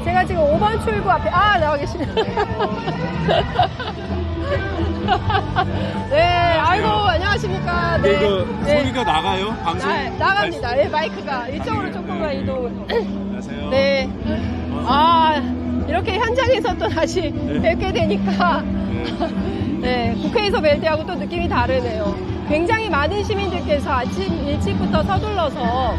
제가 지금 5번 출구 앞에, 나와 계시네요. 네, 아이고, 안녕하십니까. 네. 이거 소리가 나가요? 방송? 나갑니다. 네, 마이크가. 이쪽으로 조금만 이동을. 안녕하세요. 네. 이렇게 현장에서 또 다시 뵙게 되니까. 네, 국회에서 뵐 때하고 또 느낌이 다르네요. 굉장히 많은 시민들께서 아침 일찍부터 서둘러서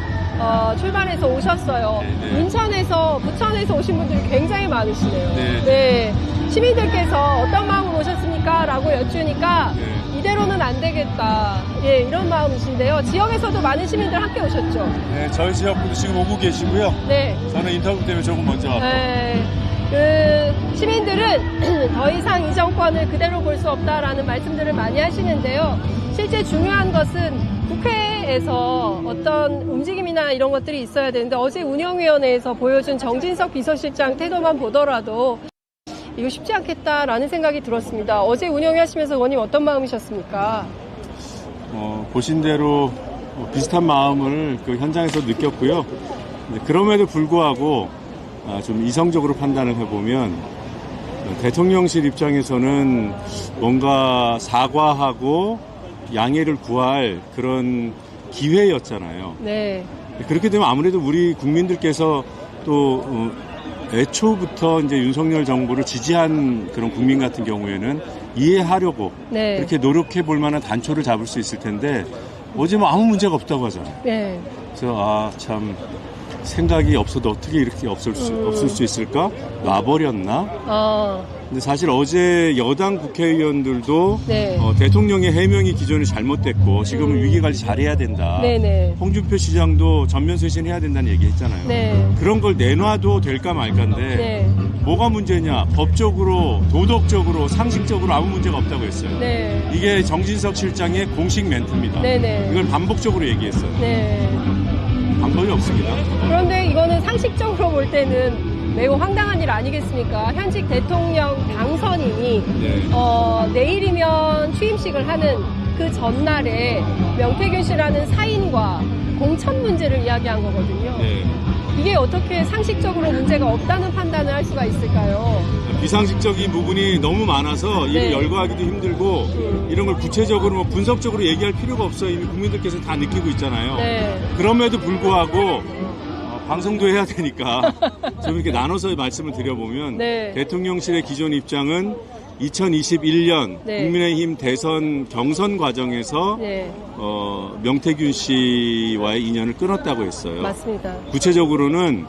출발해서 오셨어요. 네. 인천에서, 부천에서 오신 분들이 굉장히 많으시네요. 네. 네. 시민들께서 어떤 마음으로 오셨습니까? 라고 여쭈니까 네. 이대로는 안 되겠다. 예, 이런 마음이신데요. 지역에서도 많은 시민들 함께 오셨죠? 네, 저희 지역분도 지금 오고 계시고요. 네. 저는 인터뷰 때문에 조금 먼저 왔고. 네. 시민들은 더 이상 이 정권을 그대로 볼 수 없다라는 말씀들을 많이 하시는데요. 실제 중요한 것은 국회에서 어떤 움직임이나 이런 것들이 있어야 되는데 어제 운영위원회에서 보여준 정진석 비서실장 태도만 보더라도 이거 쉽지 않겠다라는 생각이 들었습니다. 어제 운영위 하시면서 의원님 어떤 마음이셨습니까? 보신 대로 비슷한 마음을 그 현장에서 느꼈고요. 그럼에도 불구하고 좀 이성적으로 판단을 해보면 대통령실 입장에서는 뭔가 사과하고 양해를 구할 그런 기회였잖아요. 네. 그렇게 되면 아무래도 우리 국민들께서 또 애초부터 이제 윤석열 정부를 지지한 그런 국민 같은 경우에는 이해하려고 네. 그렇게 노력해 볼 만한 단초를 잡을 수 있을 텐데 어제 뭐 아무 문제가 없다고 하잖아요. 네. 그래서 참 생각이 없어도 어떻게 이렇게 없을 수 있을까? 놔버렸나? 근데 사실 어제 여당 국회의원들도 네. 대통령의 해명이 기존에 잘못됐고 지금은 위기관리 잘해야 된다. 네네. 홍준표 시장도 전면 쇄신해야 된다는 얘기 했잖아요. 네. 그런 걸 내놔도 될까 말까인데 네. 뭐가 문제냐? 법적으로, 도덕적으로, 상식적으로 아무 문제가 없다고 했어요. 네. 이게 정진석 실장의 공식 멘트입니다. 네네. 이걸 반복적으로 얘기했어요. 네. 방법이 없습니다. 그런데 이거는 상식적으로 볼 때는 매우 황당한 일 아니겠습니까? 현직 대통령 당선인이 네. 내일이면 취임식을 하는 그 전날에 명태균 씨라는 사인과 공천 문제를 이야기한 거거든요. 네. 이게 어떻게 상식적으로 문제가 없다는 판단을 할 수가 있을까요? 비상식적인 부분이 너무 많아서 이를 네. 열거하기도 힘들고 이런 걸 구체적으로 뭐 분석적으로 얘기할 필요가 없어요. 이미 국민들께서 다 느끼고 있잖아요. 네. 그럼에도 불구하고 방송도 해야 되니까 좀 이렇게 나눠서 말씀을 드려보면 네. 대통령실의 기존 입장은 2021년 네. 국민의힘 대선 경선 과정에서 네. 명태균 씨와의 인연을 끊었다고 했어요. 맞습니다. 구체적으로는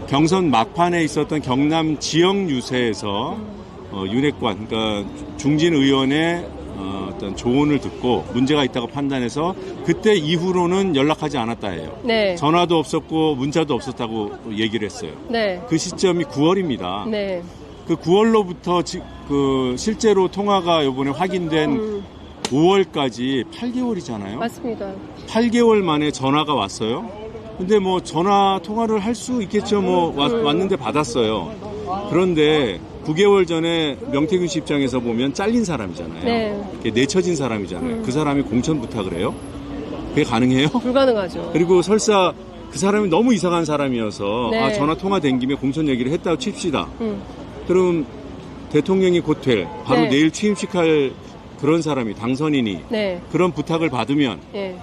경선 막판에 있었던 경남 지역 유세에서 윤핵관, 그러니까 중진 의원의 어떤 조언을 듣고 문제가 있다고 판단해서 그때 이후로는 연락하지 않았다 해요. 네. 전화도 없었고 문자도 없었다고 얘기를 했어요. 네. 그 시점이 9월입니다. 네. 그 9월로부터 그 실제로 통화가 이번에 확인된 5월까지 8개월이잖아요. 맞습니다. 8개월 만에 전화가 왔어요. 근데 뭐 전화 통화를 할 수 있겠죠. 뭐 왔는데 받았어요. 그런데 9개월 전에 명태균 씨 입장에서 보면 잘린 사람이잖아요. 네. 내쳐진 사람이잖아요. 그 사람이 공천 부탁을 해요? 그게 가능해요? 불가능하죠. 그리고 설사 그 사람이 너무 이상한 사람이어서 네. 전화 통화된 김에 공천 얘기를 했다고 칩시다. 그럼 대통령이 곧 될 바로 네. 내일 취임식할 그런 사람이 당선인이 네. 그런 부탁을 받으면 예.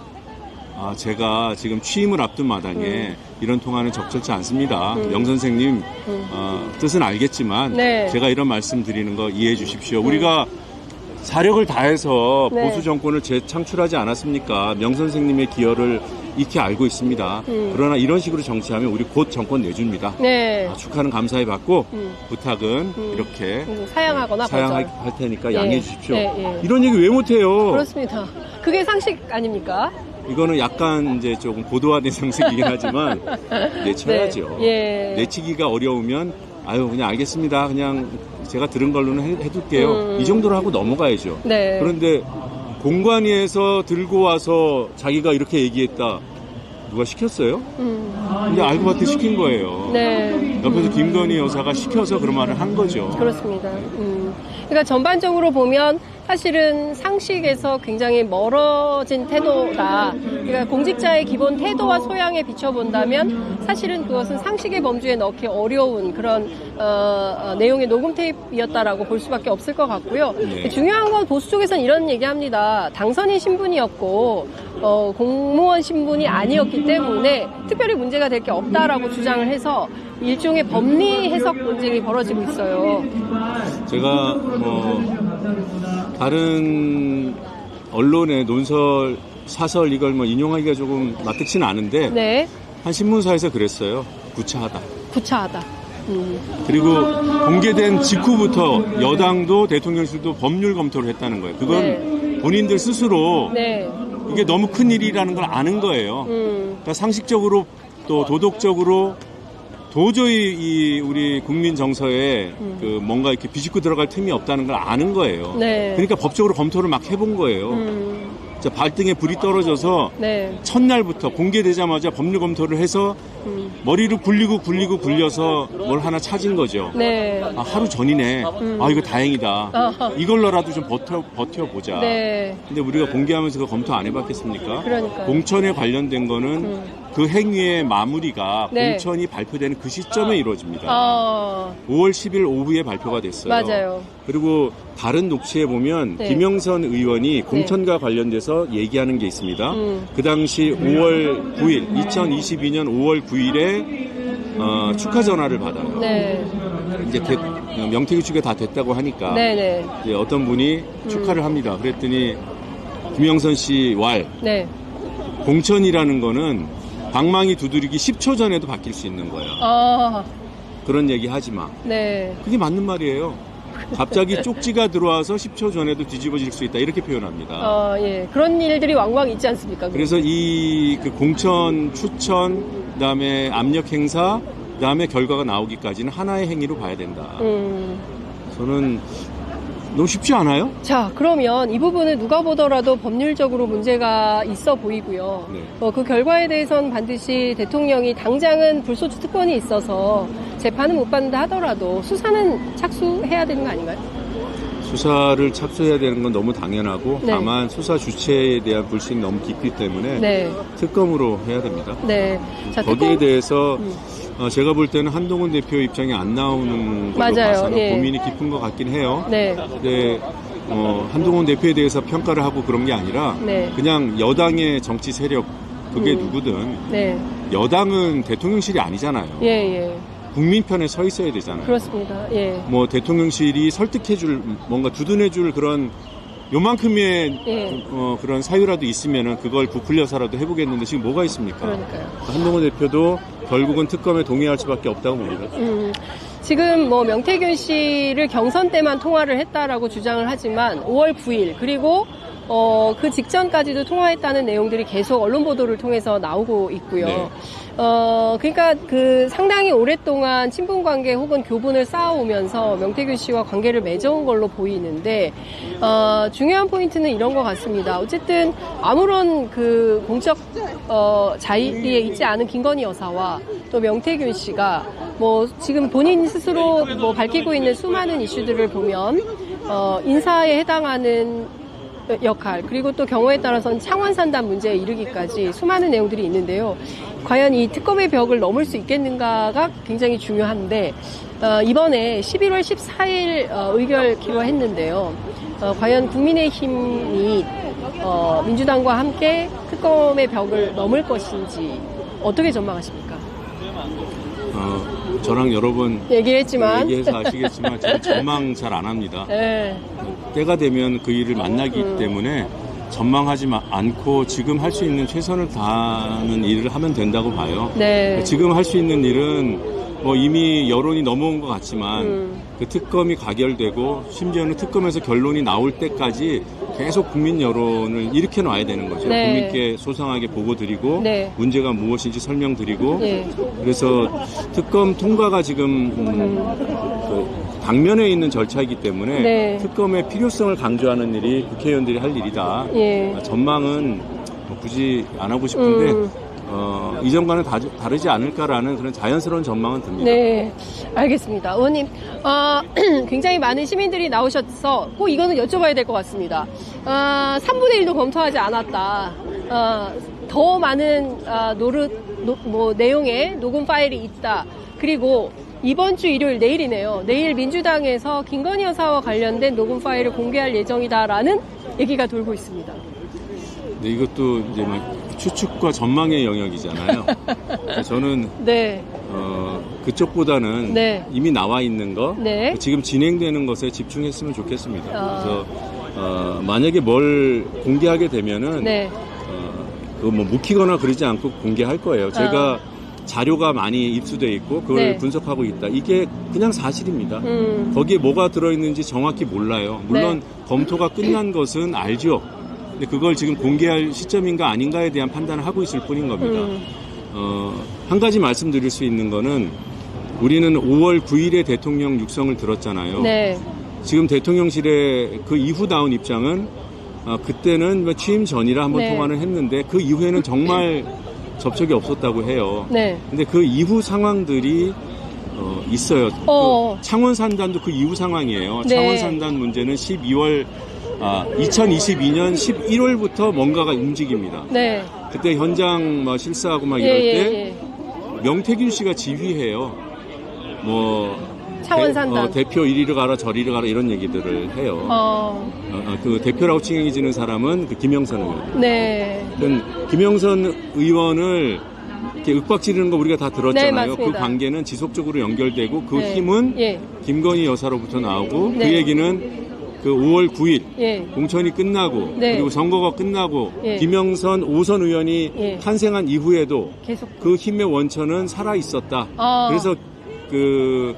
제가 지금 취임을 앞둔 마당에 이런 통화는 적절치 않습니다. 명 선생님 뜻은 알겠지만 네. 제가 이런 말씀 드리는 거 이해해 주십시오. 우리가 사력을 다해서 네. 보수 정권을 재창출하지 않았습니까? 명 선생님의 기여를 익히 알고 있습니다. 그러나 이런 식으로 정치하면 우리 곧 정권 내줍니다. 네. 축하는 감사히 받고 부탁은 이렇게 사양하거나 사양할 거절. 테니까 예. 양해해 주십시오. 예, 예. 이런 얘기 왜 못해요? 그렇습니다. 그게 상식 아닙니까? 이거는 약간 이제 조금 고도화된 상식이긴 하지만 내쳐야죠. 네. 예. 내치기가 어려우면 그냥 알겠습니다. 그냥 제가 들은 걸로는 해둘게요. 이 정도로 하고 넘어가야죠. 네. 그런데 공관위에서 들고 와서 자기가 이렇게 얘기했다. 누가 시켰어요? 근데 알고 봤더니 시킨 거예요. 네. 옆에서 김건희 여사가 시켜서 그런 말을 한 거죠. 그렇습니다. 그러니까 전반적으로 보면 사실은 상식에서 굉장히 멀어진 태도다. 그러니까 공직자의 기본 태도와 소양에 비춰본다면 사실은 그것은 상식의 범주에 넣기 어려운 그런 내용의 녹음 테이프였다라고 볼 수밖에 없을 것 같고요. 네. 중요한 건 보수 쪽에서는 이런 얘기합니다. 당선인 신분이었고 공무원 신분이 아니었기 때문에 특별히 문제가 될 게 없다라고 주장을 해서 일종의 법리 해석 논쟁이 벌어지고 있어요. 제가 다른 언론의 논설, 사설 이걸 인용하기가 조금 납득치는 않은데 네. 한 신문사에서 그랬어요. 구차하다. 구차하다. 그리고 공개된 직후부터 여당도 대통령실도 법률 검토를 했다는 거예요. 그건 네. 본인들 스스로 네. 이게 너무 큰 일이라는 걸 아는 거예요. 그러니까 상식적으로 또 도덕적으로 도저히 우리 국민 정서에 그 뭔가 이렇게 비집고 들어갈 틈이 없다는 걸 아는 거예요. 네. 그러니까 법적으로 검토를 막 해본 거예요. 자, 발등에 불이 떨어져서 네. 첫날부터 공개되자마자 법률 검토를 해서 머리를 굴려서 뭘 하나 찾은 거죠. 네. 아, 하루 전이네. 아, 이거 다행이다. 아하. 이걸로라도 좀 버텨보자. 네. 근데 우리가 공개하면서 그거 검토 안 해봤겠습니까? 그러니까요. 공천에 관련된 거는 그 행위의 마무리가 네. 공천이 발표되는 그 시점에 이루어집니다. 5월 10일 오후에 발표가 됐어요. 맞아요. 그리고 다른 녹취에 보면 네. 김영선 의원이 공천과 관련돼서 얘기하는 게 있습니다. 그 당시 5월 9일, 2022년 5월 9일에 축하 전화를 받아요. 네. 이제 명태균 씨가 다 됐다고 하니까 네네. 이제 어떤 분이 축하를 합니다. 그랬더니 김영선 씨 네. 공천이라는 거는 방망이 두드리기 10초 전에도 바뀔 수 있는 거예요. 아, 그런 얘기 하지 마. 네. 그게 맞는 말이에요. 갑자기 쪽지가 들어와서 10초 전에도 뒤집어질 수 있다. 이렇게 표현합니다. 예. 그런 일들이 왕왕 있지 않습니까? 그래서 그 공천, 추천, 그다음에 압력 행사, 그다음에 결과가 나오기까지는 하나의 행위로 봐야 된다. 저는 너무 쉽지 않아요? 자, 그러면 이 부분은 누가 보더라도 법률적으로 문제가 있어 보이고요. 네. 그 결과에 대해서는 반드시 대통령이 당장은 불소추 특권이 있어서 재판은 못 받는다 하더라도 수사는 착수해야 되는 거 아닌가요? 수사를 착수해야 되는 건 너무 당연하고 네. 다만 수사 주체에 대한 불신이 너무 깊기 때문에 네. 특검으로 해야 됩니다. 네. 자, 거기에 대해서 제가 볼 때는 한동훈 대표 입장이 안 나오는 걸로 맞아요. 봐서는 예. 고민이 깊은 것 같긴 해요. 네. 근데 한동훈 대표에 대해서 평가를 하고 그런 게 아니라 네. 그냥 여당의 정치 세력 그게 누구든 네. 여당은 대통령실이 아니잖아요. 예, 예. 국민 편에 서 있어야 되잖아요. 그렇습니다. 예. 뭐 대통령실이 설득해줄 뭔가 두둔해줄 그런 요만큼의 예. 그런 사유라도 있으면은 그걸 부풀려서라도 해보겠는데 지금 뭐가 있습니까? 그러니까요. 한동훈 대표도 결국은 특검에 동의할 수밖에 없다고 봅니다. 지금 명태균 씨를 경선 때만 통화를 했다라고 주장을 하지만 5월 9일 그리고 그 직전까지도 통화했다는 내용들이 계속 언론 보도를 통해서 나오고 있고요. 네. 그러니까 상당히 오랫동안 친분 관계 혹은 교분을 쌓아오면서 명태균 씨와 관계를 맺어온 걸로 보이는데, 중요한 포인트는 이런 것 같습니다. 어쨌든 아무런 공적, 자리에 있지 않은 김건희 여사와 또 명태균 씨가 지금 본인 스스로 밝히고 있는 수많은 이슈들을 보면, 인사에 해당하는 역할 그리고 또 경우에 따라서는 창원 산단 문제에 이르기까지 수많은 내용들이 있는데요. 과연 이 특검의 벽을 넘을 수 있겠는가가 굉장히 중요한데 이번에 11월 14일 의결키로 했는데요. 과연 국민의힘이 민주당과 함께 특검의 벽을 넘을 것인지 어떻게 전망하십니까? 저랑 여러 번 얘기했지만 얘기해서 아시겠지만 저는 전망 잘 안 합니다. 네. 때가 되면 그 일을 만나기 때문에 전망하지 않고 지금 할 수 있는 최선을 다하는 일을 하면 된다고 봐요. 네. 지금 할 수 있는 일은 이미 여론이 넘어온 것 같지만 그 특검이 가결되고 심지어는 특검에서 결론이 나올 때까지 계속 국민 여론을 일으켜 놔야 되는 거죠. 네. 국민께 소상하게 보고 드리고 네. 문제가 무엇인지 설명드리고 네. 그래서 특검 통과가 지금 당면에 있는 절차이기 때문에 네. 특검의 필요성을 강조하는 일이 국회의원들이 할 일이다. 예. 전망은 굳이 안 하고 싶은데 이전과는 다르지 않을까라는 그런 자연스러운 전망은 듭니다. 네, 알겠습니다. 의원님, 굉장히 많은 시민들이 나오셔서 꼭 이거는 여쭤봐야 될 것 같습니다. 3분의 1도 검토하지 않았다. 더 많은 내용의 녹음 파일이 있다. 그리고 이번 주 일요일, 내일이네요. 내일 민주당에서 김건희 여사와 관련된 녹음 파일을 공개할 예정이다라는 얘기가 돌고 있습니다. 네, 이것도 이제 추측과 전망의 영역이잖아요. 저는 네. 그쪽보다는 네. 이미 나와 있는 거, 네. 지금 진행되는 것에 집중했으면 좋겠습니다. 그래서 만약에 뭘 공개하게 되면은 네. 그거 묵히거나 그러지 않고 공개할 거예요. 제가 자료가 많이 입수돼 있고 그걸 네. 분석하고 있다. 이게 그냥 사실입니다. 거기에 뭐가 들어있는지 정확히 몰라요. 물론 검토가 끝난 것은 알죠. 근데 그걸 지금 공개할 시점인가 아닌가에 대한 판단을 하고 있을 뿐인 겁니다. 한 가지 말씀드릴 수 있는 거는 우리는 5월 9일에 대통령 육성을 들었잖아요. 네. 지금 대통령실의 그 이후 나온 입장은 그때는 취임 전이라 한번 네. 통화를 했는데 그 이후에는 정말 접촉이 없었다고 해요. 네. 근데 그 이후 상황들이 있어요. 그 창원 산단도 그 이후 상황이에요. 네. 창원 산단 문제는 2022년 11월부터 뭔가가 움직입니다. 네. 그때 현장 실사하고 막 이럴 때 명태균 씨가 지휘해요. 창원 산단. 대표 이리로 가라 저리로 가라 이런 얘기들을 해요. 그 대표라고 칭해지는 사람은 그 김영선 의원. 네. 김영선 의원을 이렇게 윽박지르는 거 우리가 다 들었잖아요. 네, 그 관계는 지속적으로 연결되고 그 네. 힘은 예. 김건희 여사로부터 나오고 네. 그 얘기는 그 5월 9일 예. 공천이 끝나고 네. 그리고 선거가 끝나고 예. 김영선 5선 의원이 예. 탄생한 이후에도 계속. 그 힘의 원천은 살아 있었다. 그래서 그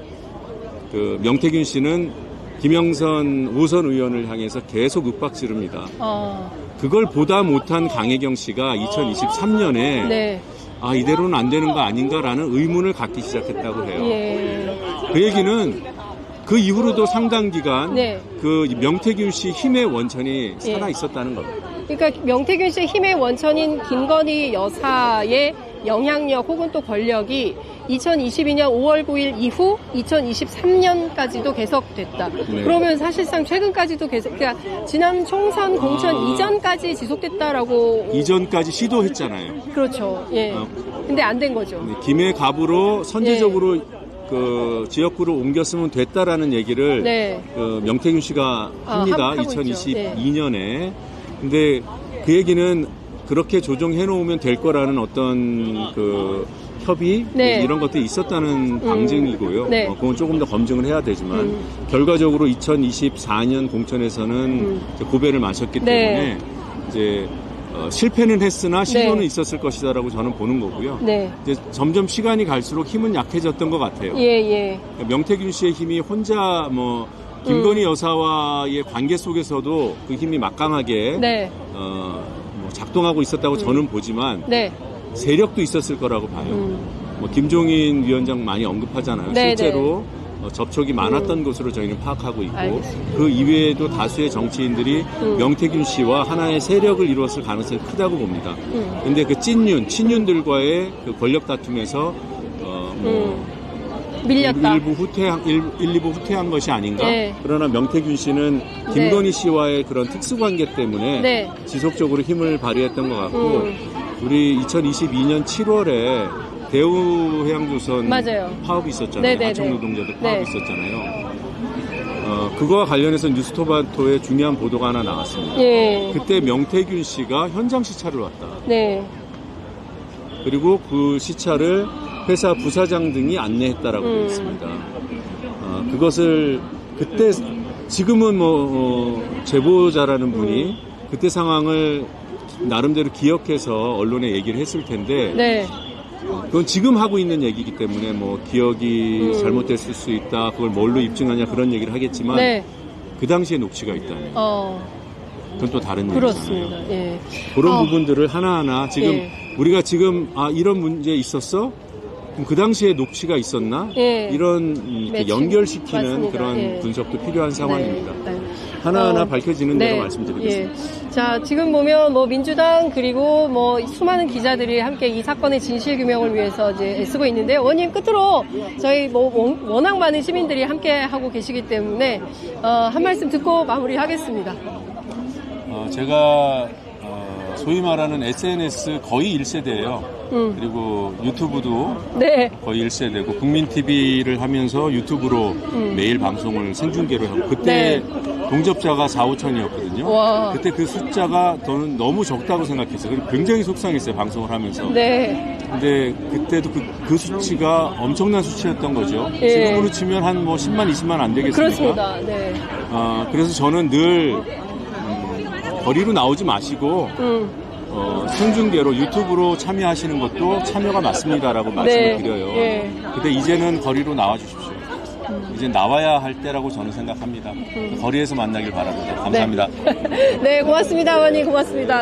명태균 씨는 김영선 5선 의원을 향해서 계속 윽박지릅니다. 그걸 보다 못한 강혜경 씨가 2023년에 네. 이대로는 안 되는 거 아닌가라는 의문을 갖기 시작했다고 해요. 예. 그 얘기는 그 이후로도 상당 기간 네. 그 명태균 씨 힘의 원천이 살아 있었다는 겁니다. 그러니까 명태균 씨의 힘의 원천인 김건희 여사의 영향력 혹은 또 권력이 2022년 5월 9일 이후 2023년까지도 계속됐다. 네. 그러면 사실상 최근까지도 계속, 그러니까 지난 총선 공천 이전까지 지속됐다라고. 이전까지 시도했잖아요. 그렇죠. 예. 근데 안 된 거죠. 네, 김해 갑으로 선제적으로 그 지역구로 옮겼으면 됐다라는 얘기를 네. 그 명태균 씨가 합니다. 하고 2022년에. 근데 그 얘기는 그렇게 조정해 놓으면 될 거라는 어떤 그 협의 네. 이런 것들이 있었다는 방증이고요. 네. 그건 조금 더 검증을 해야 되지만 결과적으로 2024년 공천에서는 이제 고배를 마셨기 때문에 이제 실패는 했으나 시도는 있었을 것이다라고 저는 보는 거고요. 네. 이제 점점 시간이 갈수록 힘은 약해졌던 것 같아요. 예. 명태균 씨의 힘이 혼자 김건희 여사와의 관계 속에서도 그 힘이 막강하게 작동하고 있었다고 저는 보지만 세력도 있었을 거라고 봐요. 김종인 위원장 많이 언급하잖아요. 실제로 접촉이 많았던 것으로 저희는 파악하고 있고 알겠습니다. 그 이외에도 다수의 정치인들이 명태균 씨와 하나의 세력을 이루었을 가능성이 크다고 봅니다. 근데 그 친윤들과의 그 권력 다툼에서 밀렸다. 일부 후퇴한 것이 아닌가. 네. 그러나 명태균 씨는 김건희 씨와의 그런 특수관계 때문에 지속적으로 힘을 발휘했던 것 같고 우리 2022년 7월에 대우해양조선 파업이 있었잖아요. 하청 노동자들 파업이 있었잖아요. 그거와 관련해서 뉴스토마토에 중요한 보도가 하나 나왔습니다. 그때 명태균 씨가 현장 시찰을 왔다. 그리고 그 시찰을 회사 부사장 등이 안내했다라고 되어 있습니다. 그것을 그때 지금은 제보자라는 분이 그때 상황을 나름대로 기억해서 언론에 얘기를 했을 텐데 그건 지금 하고 있는 얘기이기 때문에 기억이 잘못됐을 수 있다. 그걸 뭘로 입증하냐 그런 얘기를 하겠지만 그 당시에 녹취가 있다는 그건 또 다른 얘기잖아요. 그런 부분들을 하나하나 지금 우리가 지금 이런 문제 있었어? 그럼 그 당시에 녹취가 있었나? 이런 연결시키는 그런 분석도 필요한 상황입니다. 하나하나 밝혀지는 대로 네. 말씀드리겠습니다. 예. 자, 지금 보면 뭐 민주당 그리고 뭐 수많은 기자들이 함께 이 사건의 진실 규명을 위해서 이제 애쓰고 있는데요. 원님 끝으로 저희 뭐 워낙 많은 시민들이 함께 하고 계시기 때문에 한 말씀 듣고 마무리하겠습니다. 제가 소위 말하는 SNS 거의 1세대예요. 그리고 유튜브도 네. 거의 1세대고 국민TV를 하면서 유튜브로 매일 방송을 생중계로 하고 그때 동접자가 4, 5천이었거든요. 와. 그때 그 숫자가 저는 너무 적다고 생각했어요. 그리고 굉장히 속상했어요. 방송을 하면서. 네. 근데 그때도 그 수치가 엄청난 수치였던 거죠. 예. 지금으로 치면 한 뭐 10만, 20만 안 되겠습니까? 그렇습니다. 네. 그래서 저는 늘 거리로 나오지 마시고 생중계로 유튜브로 참여하시는 것도 참여가 맞습니다라고 말씀을 드려요. 예. 근데 이제는 거리로 나와 주십시오. 이제 나와야 할 때라고 저는 생각합니다. 거리에서 만나길 바랍니다. 감사합니다. 네, 고맙습니다. 어머니 고맙습니다.